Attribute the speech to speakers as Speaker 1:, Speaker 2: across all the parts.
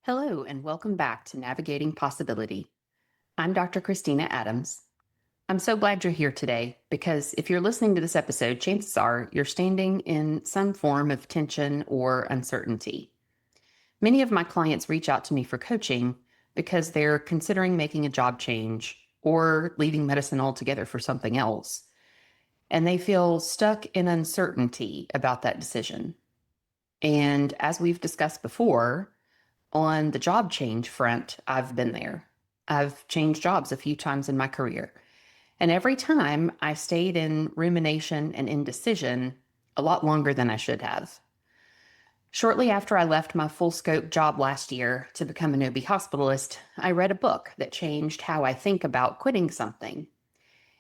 Speaker 1: Hello, and welcome back to Navigating Possibility. I'm Dr. Christina Adams. I'm so glad you're here today because if you're listening to this episode, chances are you're standing in some form of tension or uncertainty. Many of my clients reach out to me for coaching because they're considering making a job change or leaving medicine altogether for something else, and they feel stuck in uncertainty about that decision. And as we've discussed before, on the job change front, I've been there. I've changed jobs a few times in my career. And every time I stayed in rumination and indecision a lot longer than I should have. Shortly after I left my full scope job last year to become an OB hospitalist, I read a book that changed how I think about quitting something.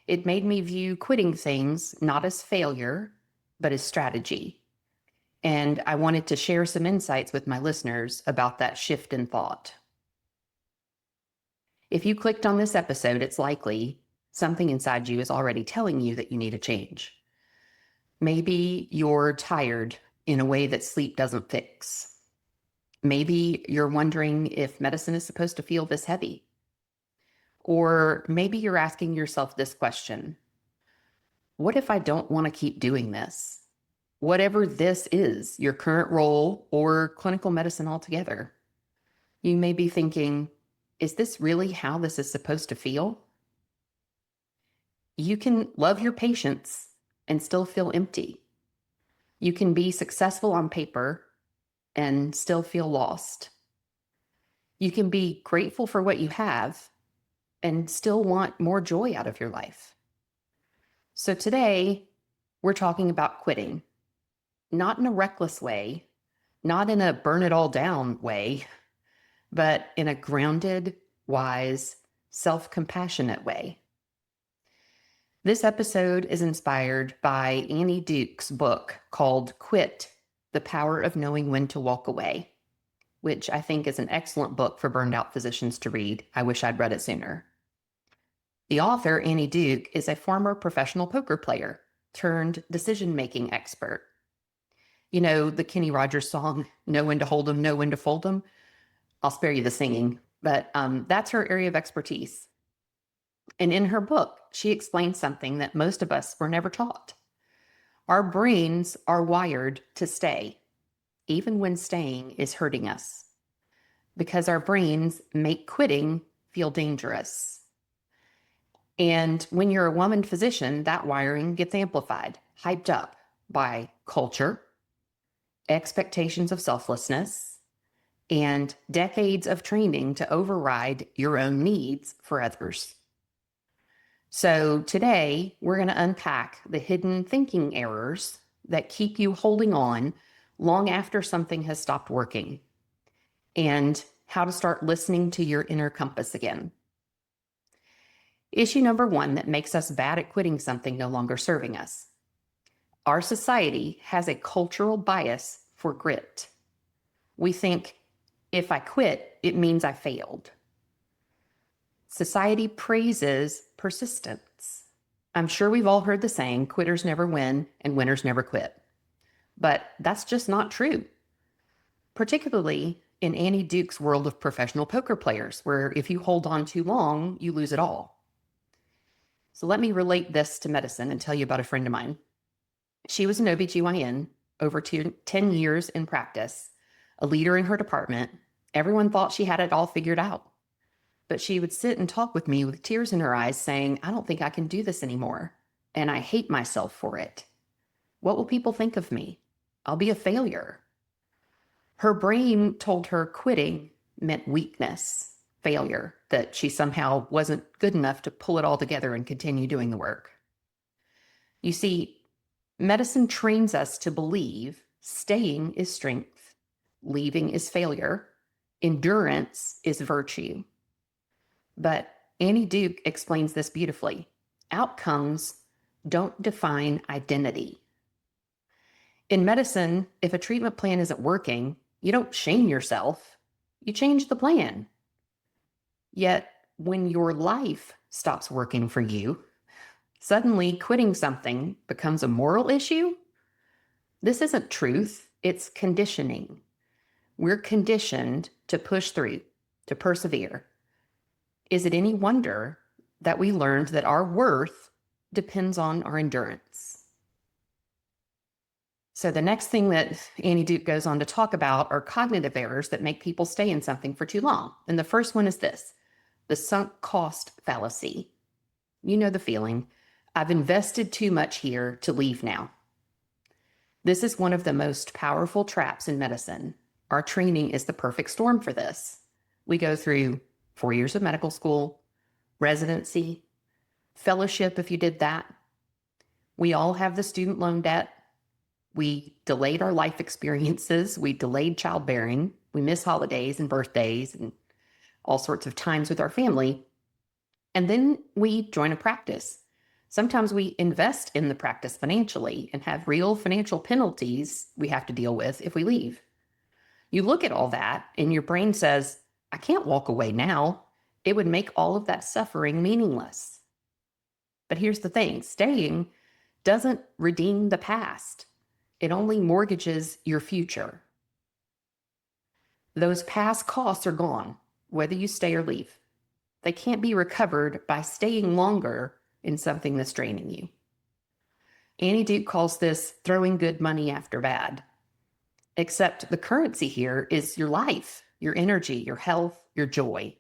Speaker 1: It made me view quitting things not as failure, but as strategy. And I wanted to share some insights with my listeners about that shift in thought. If you clicked on this episode, it's likely something inside you is already telling you that you need a change. Maybe you're tired in a way that sleep doesn't fix. Maybe you're wondering if medicine is supposed to feel this heavy. Or maybe you're asking yourself this question: what if I don't want to keep doing this? Whatever this is, your current role or clinical medicine altogether. You may be thinking, is this really how this is supposed to feel? You can love your patients and still feel empty. You can be successful on paper and still feel lost. You can be grateful for what you have and still want more joy out of your life. So today, we're talking about quitting, not in a reckless way, not in a burn it all down way, but in a grounded, wise, self-compassionate way. This episode is inspired by Annie Duke's book called Quit: The Power of Knowing When to Walk Away, which I think is an excellent book for burned out physicians to read. I wish I'd read it sooner. The author, Annie Duke, is a former professional poker player turned decision-making expert. You know, the Kenny Rogers song, Know When to Hold 'Em, Know When to Fold 'Em. I'll spare you the singing, but that's her area of expertise. And in her book, she explains something that most of us were never taught. Our brains are wired to stay, even when staying is hurting us, because our brains make quitting feel dangerous. And when you're a woman physician, that wiring gets amplified, hyped up by culture, expectations of selflessness, and decades of training to override your own needs for others. So today, we're going to unpack the hidden thinking errors that keep you holding on long after something has stopped working, and how to start listening to your inner compass again. Issue number one that makes us bad at quitting something no longer serving us. Our society has a cultural bias for grit. We think, if I quit, it means I failed. Society praises persistence. I'm sure we've all heard the saying, quitters never win and winners never quit. But that's just not true, particularly in Annie Duke's world of professional poker players, where if you hold on too long, you lose it all. So let me relate this to medicine and tell you about a friend of mine. She was an OBGYN, over 10 years in practice, a leader in her department. Everyone thought she had it all figured out. But she would sit and talk with me with tears in her eyes saying, I don't think I can do this anymore, and I hate myself for it. What will people think of me? I'll be a failure. Her brain told her quitting meant weakness, failure, that she somehow wasn't good enough to pull it all together and continue doing the work. You see, medicine trains us to believe staying is strength, leaving is failure, endurance is virtue. But Annie Duke explains this beautifully. Outcomes don't define identity. In medicine, if a treatment plan isn't working, you don't shame yourself, you change the plan. Yet, when your life stops working for you, suddenly quitting something becomes a moral issue. This isn't truth, it's conditioning. We're conditioned to push through, to persevere. Is it any wonder that we learned that our worth depends on our endurance? So the next thing that Annie Duke goes on to talk about are cognitive errors that make people stay in something for too long. And the first one is this: the sunk cost fallacy. You know the feeling. I've invested too much here to leave now. This is one of the most powerful traps in medicine. Our training is the perfect storm for this. We go through 4 years of medical school, residency, fellowship if you did that. We all have the student loan debt. We delayed our life experiences. We delayed childbearing. We miss holidays and birthdays and all sorts of times with our family. And then we join a practice. Sometimes we invest in the practice financially and have real financial penalties we have to deal with if we leave. You look at all that and your brain says, I can't walk away now. It would make all of that suffering meaningless. But here's the thing: staying doesn't redeem the past. It only mortgages your future. Those past costs are gone, whether you stay or leave. They can't be recovered by staying longer in something that's draining you. Annie Duke calls this throwing good money after bad. Except the currency here is your life, your energy, your health, your joy.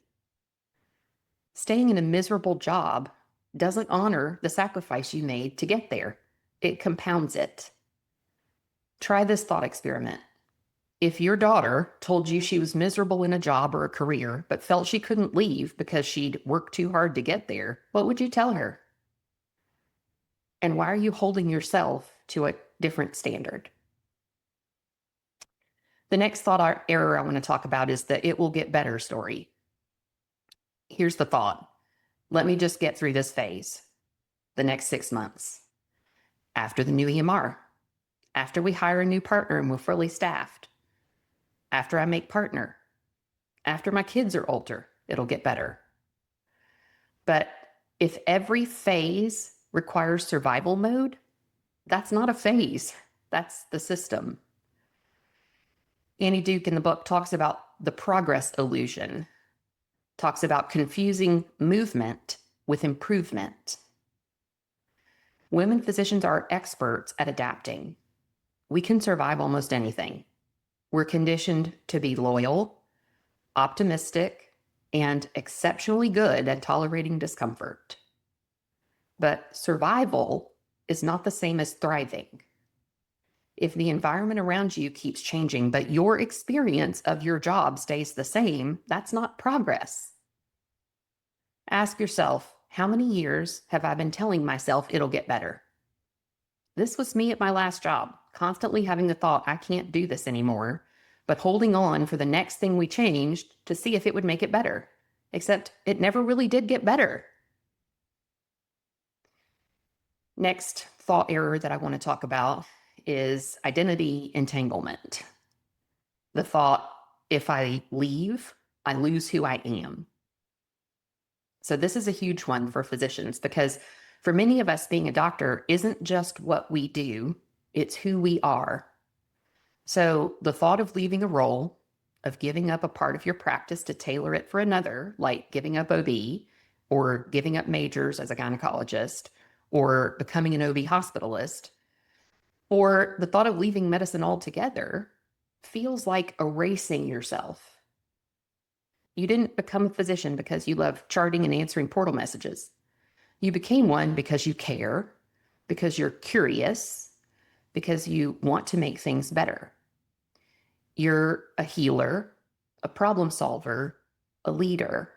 Speaker 1: Staying in a miserable job doesn't honor the sacrifice you made to get there. It compounds it. Try this thought experiment. If your daughter told you she was miserable in a job or a career, but felt she couldn't leave because she'd worked too hard to get there, what would you tell her? And why are you holding yourself to a different standard? The next thought error I want to talk about is the "it will get better" story. Here's the thought: let me just get through this phase, the next 6 months. After the new EMR, after we hire a new partner and we're fully staffed, after I make partner, after my kids are older, it'll get better. But if every phase requires survival mode, that's not a phase. That's the system. Annie Duke in the book talks about the progress illusion, talks about confusing movement with improvement. Women physicians are experts at adapting. We can survive almost anything. We're conditioned to be loyal, optimistic, and exceptionally good at tolerating discomfort. But survival is not the same as thriving. If the environment around you keeps changing, but your experience of your job stays the same, that's not progress. Ask yourself, how many years have I been telling myself it'll get better? This was me at my last job, constantly having the thought, I can't do this anymore, but holding on for the next thing we changed to see if it would make it better. Except it never really did get better. Next thought error that I want to talk about is identity entanglement. The thought, if I leave, I lose who I am. So this is a huge one for physicians because for many of us, being a doctor isn't just what we do, it's who we are. So the thought of leaving a role, of giving up a part of your practice to tailor it for another, like giving up OB or giving up majors as a gynecologist or becoming an OB hospitalist, or the thought of leaving medicine altogether feels like erasing yourself. You didn't become a physician because you love charting and answering portal messages. You became one because you care, because you're curious, because you want to make things better. You're a healer, a problem solver, a leader.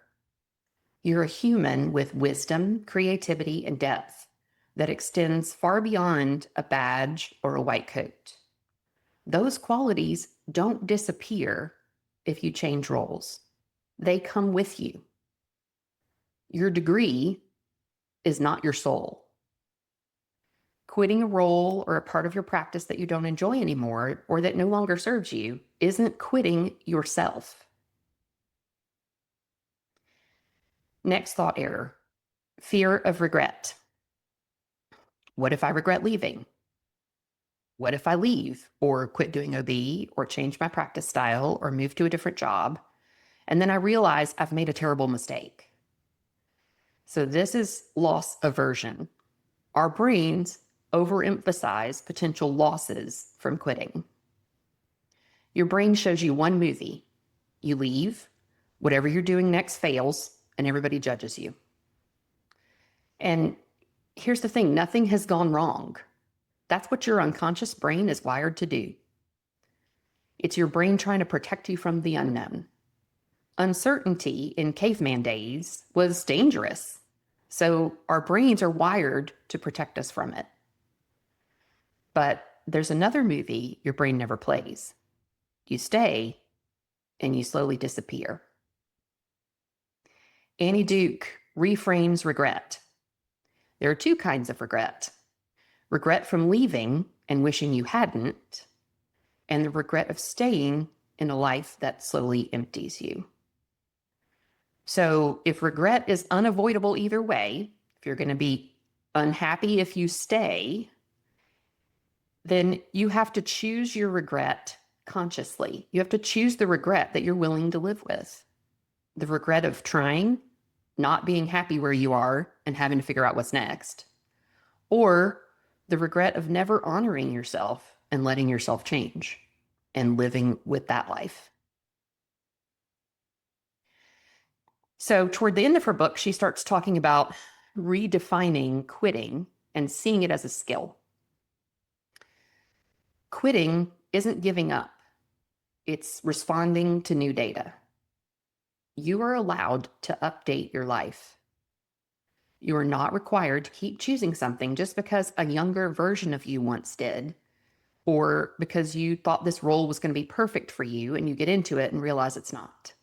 Speaker 1: You're a human with wisdom, creativity, and depth that extends far beyond a badge or a white coat. Those qualities don't disappear if you change roles. They come with you. Your degree is not your soul. Quitting a role or a part of your practice that you don't enjoy anymore or that no longer serves you isn't quitting yourself. Next thought error: fear of regret. What if I regret leaving? What if I leave or quit doing OB or change my practice style or move to a different job? And then I realize I've made a terrible mistake. So this is loss aversion. Our brains overemphasize potential losses from quitting. Your brain shows you one movie. You leave, whatever you're doing next fails, and everybody judges you. And here's the thing, nothing has gone wrong. That's what your unconscious brain is wired to do. It's your brain trying to protect you from the unknown. Uncertainty in caveman days was dangerous. So our brains are wired to protect us from it. But there's another movie your brain never plays. You stay and you slowly disappear. Annie Duke reframes regret. There are two kinds of regret. Regret from leaving and wishing you hadn't, and the regret of staying in a life that slowly empties you. So if regret is unavoidable either way, if you're going to be unhappy if you stay, then you have to choose your regret consciously. You have to choose the regret that you're willing to live with. The regret of trying, not being happy where you are and having to figure out what's next, or the regret of never honoring yourself and letting yourself change and living with that life. So toward the end of her book, she starts talking about redefining quitting and seeing it as a skill. Quitting isn't giving up. It's responding to new data. You are allowed to update your life. You are not required to keep choosing something just because a younger version of you once did, or because you thought this role was going to be perfect for you and you get into it and realize it's not.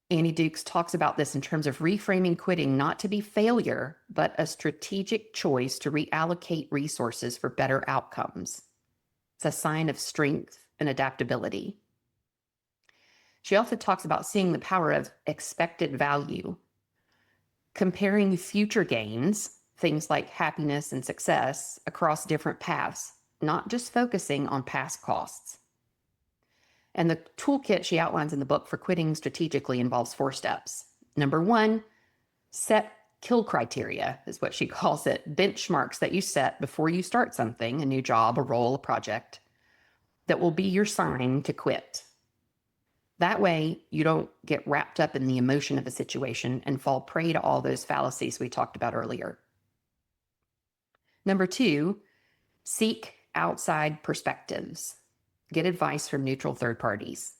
Speaker 1: Annie Dukes talks about this in terms of reframing quitting not to be failure, but a strategic choice to reallocate resources for better outcomes. It's a sign of strength and adaptability. She also talks about seeing the power of expected value, comparing future gains, things like happiness and success, across different paths, not just focusing on past costs. And the toolkit she outlines in the book for quitting strategically involves 4 steps. Number 1, set kill criteria, is what she calls it, benchmarks that you set before you start something, a new job, a role, a project, that will be your sign to quit. That way, you don't get wrapped up in the emotion of a situation and fall prey to all those fallacies we talked about earlier. Number 2, seek outside perspectives. Get advice from neutral third parties.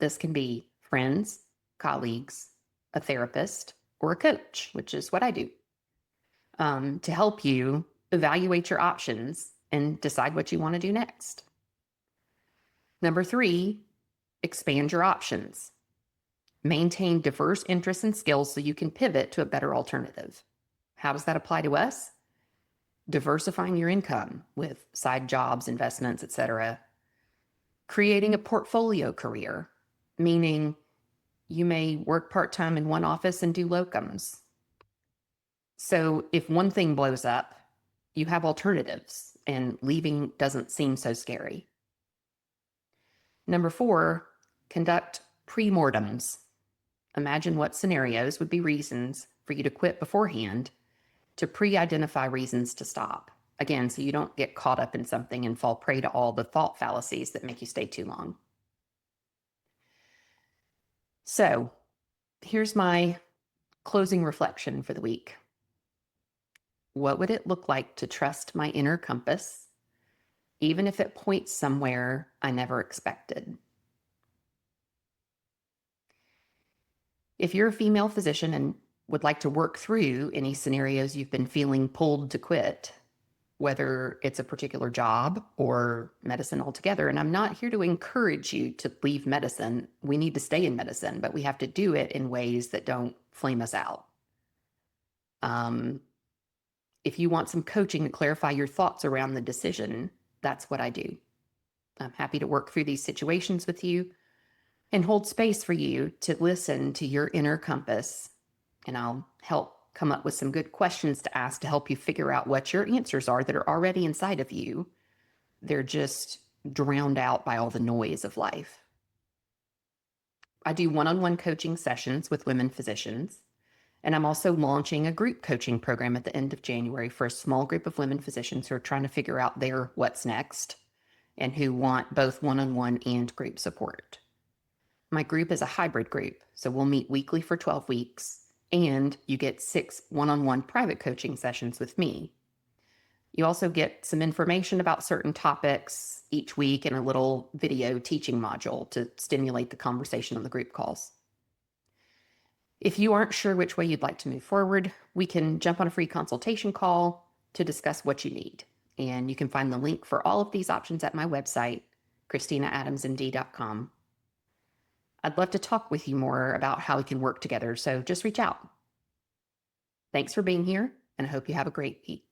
Speaker 1: This can be friends, colleagues, a therapist, or a coach, which is what I do, to help you evaluate your options and decide what you want to do next. Number 3, expand your options. Maintain diverse interests and skills so you can pivot to a better alternative. How does that apply to us? Diversifying your income with side jobs, investments, etc. Creating a portfolio career, meaning you may work part-time in one office and do locums. So if one thing blows up, you have alternatives and leaving doesn't seem so scary. Number 4, conduct pre-mortems. Imagine what scenarios would be reasons for you to quit beforehand to pre-identify reasons to stop. Again, so you don't get caught up in something and fall prey to all the thought fallacies that make you stay too long. So here's my closing reflection for the week. What would it look like to trust my inner compass, even if it points somewhere I never expected? If you're a female physician and would like to work through any scenarios you've been feeling pulled to quit, whether it's a particular job or medicine altogether. And I'm not here to encourage you to leave medicine. We need to stay in medicine, but we have to do it in ways that don't flame us out. If you want some coaching to clarify your thoughts around the decision, that's what I do. I'm happy to work through these situations with you and hold space for you to listen to your inner compass, and I'll help come up with some good questions to ask to help you figure out what your answers are that are already inside of you. They're just drowned out by all the noise of life. I do one-on-one coaching sessions with women physicians, and I'm also launching a group coaching program at the end of January for a small group of women physicians who are trying to figure out their what's next and who want both one-on-one and group support. My group is a hybrid group, so we'll meet weekly for 12 weeks, and you get 6 one-on-one private coaching sessions with me. You also get some information about certain topics each week and a little video teaching module to stimulate the conversation on the group calls. If you aren't sure which way you'd like to move forward, we can jump on a free consultation call to discuss what you need. And you can find the link for all of these options at my website, ChristinaAdamsMD.com. I'd love to talk with you more about how we can work together, so just reach out. Thanks for being here, and I hope you have a great week.